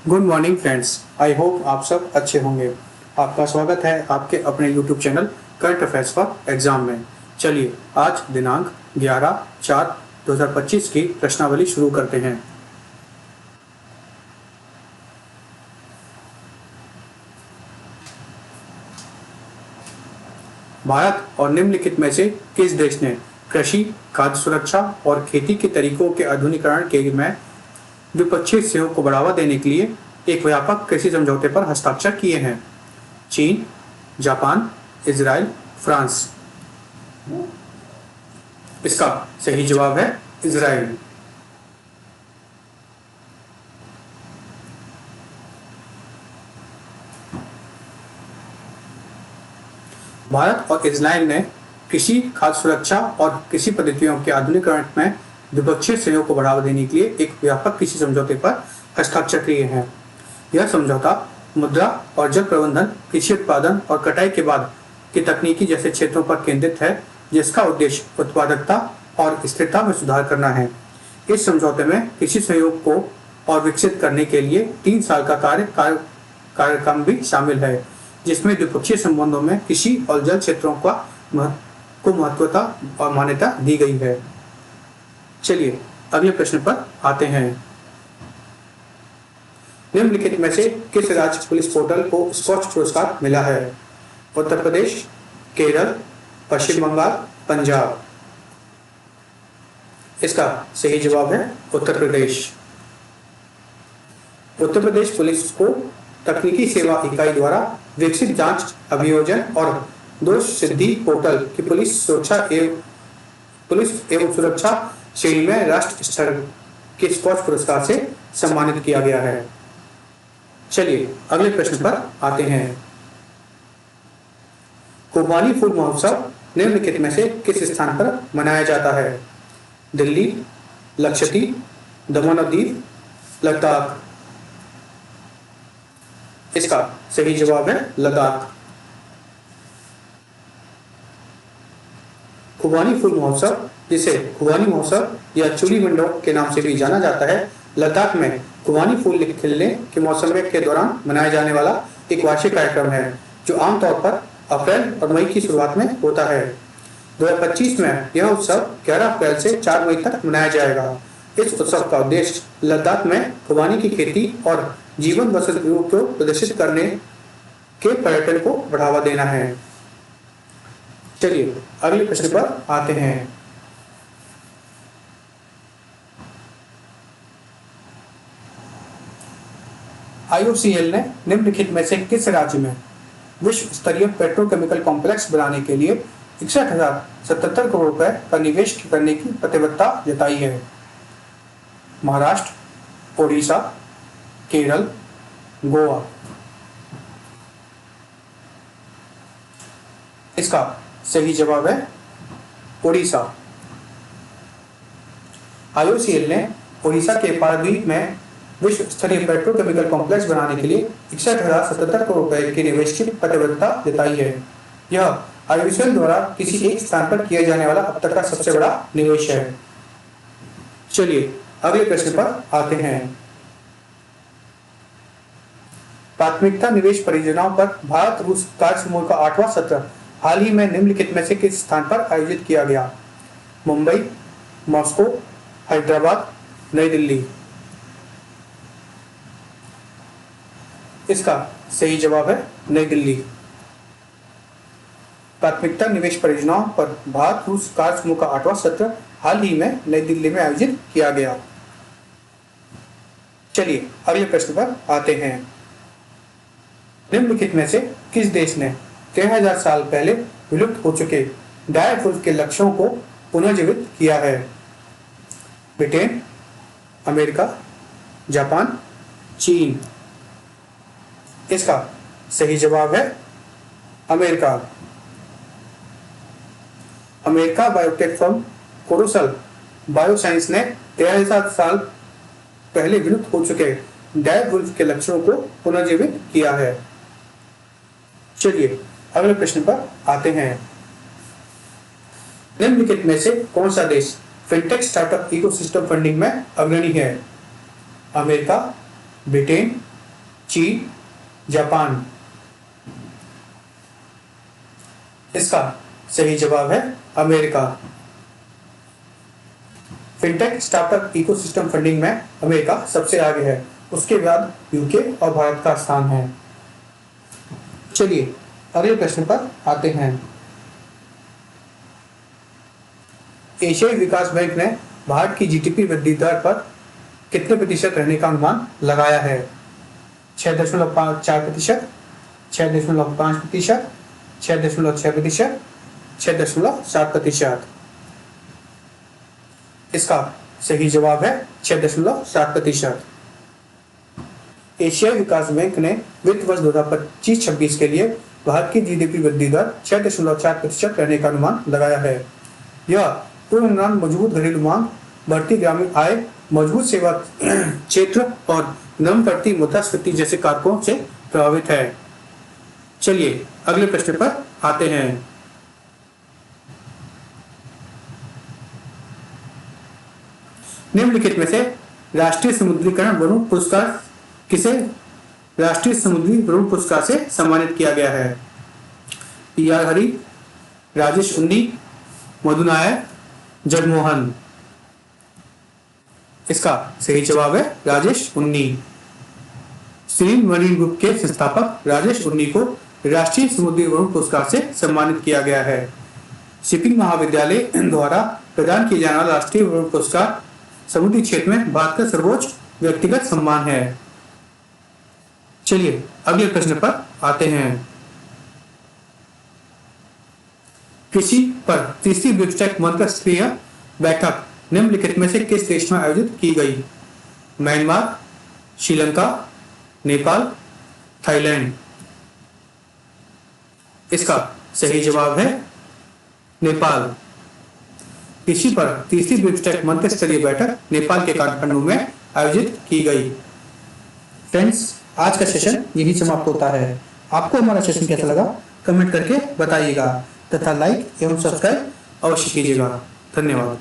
Good morning friends. I hope आप सब अच्छे होंगे। आपका स्वागत है आपके अपने YouTube channel current affairs for exam में। चलिए आज दिनांक 11/4/2025 की प्रश्नावली शुरू करते हैं। भारत और निम्नलिखित में से किस देश ने कृषि, खाद्य सुरक्षा और खेती के तरीकों के आधुनिकीकरण के में द्विपक्षीय सहयोग को बढ़ावा देने के लिए एक व्यापक कृषि समझौते पर हस्ताक्षर किए हैं? चीन, जापान, इजराइल, फ्रांस। इसका सही जवाब है इजराइल। भारत और इजराइल ने कृषि, खाद्य सुरक्षा और कृषि पद्धतियों के आधुनिकीकरण में द्विपक्षीय सहयोग को बढ़ावा देने के लिए एक व्यापक कृषि समझौते पर हस्ताक्षर किए हैं। यह समझौता मुद्रा और जल प्रबंधन, कृषि उत्पादन और कटाई के बाद की तकनीकी जैसे क्षेत्रों पर केंद्रित है, जिसका उद्देश्य उत्पादकता और स्थिरता में सुधार करना है। इस समझौते में कृषि सहयोग को और विकसित करने के लिए 3 साल का कार्यक्रम भी शामिल है, जिसमें द्विपक्षीय संबंधों में कृषि और जल क्षेत्रों को महत्वता और मान्यता दी गई है। चलिए अगले प्रश्न पर आते हैं। निम्नलिखित में से किस राज्य पुलिस पोर्टल को स्कॉच पुरस्कार मिला है? उत्तर प्रदेश, केरल, पश्चिम बंगाल, पंजाब। इसका सही जवाब है उत्तर प्रदेश। उत्तर प्रदेश पुलिस को तकनीकी सेवा इकाई द्वारा विकसित जांच, अभियोजन और दोष सिद्धि पोर्टल की पुलिस एवं सुरक्षा श्रेणी में राष्ट्र स्तर के स्कॉच पुरस्कार से सम्मानित किया गया है। चलिए अगले प्रश्न पर आते हैं। खुबानी फूल महोत्सव निम्नलिखित में से किस स्थान पर मनाया जाता है? दिल्ली, लक्षद्वीप, दमन और दीव, लद्दाख। इसका सही जवाब है लद्दाख। खुबानी फूल महोत्सव, जिसे खुबानी महोत्सव या चूली मंडो के नाम से भी जाना जाता है, लद्दाख में खुबानी फूल खिलने के मौसम के दौरान मनाया जाने वाला एक वार्षिक कार्यक्रम है, जो आमतौर पर अप्रैल और मई की शुरुआत में होता है। 2025 में यह उत्सव 11 अप्रैल से 4 मई तक मनाया जाएगा। इस उत्सव का उद्देश्य लद्दाख में खुबानी की खेती और जीवन बसंत ऋतु को प्रदर्शित करने के पर्यटन को बढ़ावा देना है। चलिए अगले प्रश्न पर आते हैं। IOCL ने निम्नलिखित में से किस राज्य में विश्व स्तरीय पेट्रोकेमिकल कॉम्प्लेक्स बनाने के लिए 61,077 करोड़ रुपए का निवेश करने की प्रतिबद्धता जताई है? महाराष्ट्र, ओडिशा, केरल, गोवा। इसका सही जवाब है ओडिशा। IOCL ने ओडिशा के पारादीप में विश्व स्तरीय पेट्रोकेमिकल कॉम्प्लेक्स बनाने के लिए 61,077 करोड़ रुपए के निवेश की प्रतिबद्धता जताई है। यह IOCL द्वारा किसी एक स्थान पर किया जाने वाला अब तक का सबसे बड़ा निवेश है। चलिए अगले प्रश्न पर आते हैं। प्राथमिकता निवेश परियोजनाओं पर भारत रूस कार्य समूह का 8वां सत्र हाल ही में निम्नलिखित में से किस स्थान पर आयोजित किया गया? मुंबई, मॉस्को, हैदराबाद, नई दिल्ली। इसका सही जवाब है नई दिल्ली। प्राथमिकता निवेश परियोजनाओं पर भारत रूस कार्य समूह का 8वां सत्र हाल ही में नई दिल्ली में आयोजित किया गया। चलिए अगले प्रश्न पर आते हैं। निम्नलिखित में से किस देश ने 13,000 साल पहले विलुप्त हो चुके डायर वुल्फ के लक्ष्यों को पुनर्जीवित किया है? ब्रिटेन, अमेरिका, जापान, चीन। इसका सही जवाब है America. America biotech firm Colossal bioscience ने 13,000 साल पहले विलुप्त हो चुके डायर वुल्फ के लक्ष्यों को पुनर्जीवित किया है। चलिए अगले प्रश्न पर आते हैं। निम्नलिखित में से कौन सा देश फिनटेक स्टार्टअप इकोसिस्टम फंडिंग में अग्रणी है? अमेरिका, ब्रिटेन, चीन, जापान। इसका सही जवाब है America. Fintech startup ecosystem funding में अमेरिका सबसे आगे है, उसके बाद यूके और भारत का स्थान है। चलिए अगले प्रश्न पर आते हैं। एशियाई विकास बैंक ने भारत की जीडीपी वृद्धि दर पर कितने प्रतिशत रहने का अनुमान लगाया है? 6.4%, 6.5%, 6.6%, 6.7%। इसका सही जवाब है 6.7%। एशियाई विकास बैंक ने वित्त वर्ष 2025-26 के लिए भारत की जीडीपी वृद्धि दर 6.4% रहने का अनुमान लगाया है। यह पूर्वानुमान मजबूत घरेलू मांग, बढ़ती ग्रामीण आय, मजबूत सेवा क्षेत्र और नम बढ़ती मुद्रास्फीति जैसे कारकों से प्रभावित है। चलिए अगले प्रश्न पर आते हैं। निम्नलिखित में से राष्ट्रीय समुद्रीकरण वरुण पुरस्कार किसे राष्ट्रीय समुद्री वरुण पुरस्कार से सम्मानित किया गया है? पी.आर. हरि, राजेश उन्नी, मधु नायर, जगमोहन। इसका सही जवाब है राजेश उन्नी। सीरीन मरीन ग्रुप के संस्थापक राजेश उन्नी को राष्ट्रीय समुद्री वरुण पुरस्कार से सम्मानित किया गया है। शिपिंग महाविद्यालय द्वारा प्रदान किया जाने वाला राष्ट्रीय वरुण पुरस्कार समुद्री क्षेत्र में भारत का सर्वोच्च व्यक्तिगत सम्मान है। चलिए अगले प्रश्न पर आते हैं। कृषि पर तीसरी बिम्स्टेक मंत्रिस्तरीय बैठक निम्नलिखित में से किस देश में आयोजित की गई? Myanmar, Sri Lanka, Nepal, Thailand. इसका सही जवाब है नेपाल। कृषि पर तीसरी बिम्स्टेक मंत्रिस्तरीय बैठक नेपाल के काठमांडू में आयोजित की गई। फ्रेंड्स, आज का सेशन यही समाप्त होता है। आपको हमारा सेशन कैसा लगा कमेंट करके बताइएगा तथा लाइक एवं सब्सक्राइब अवश्य कीजिएगा। धन्यवाद।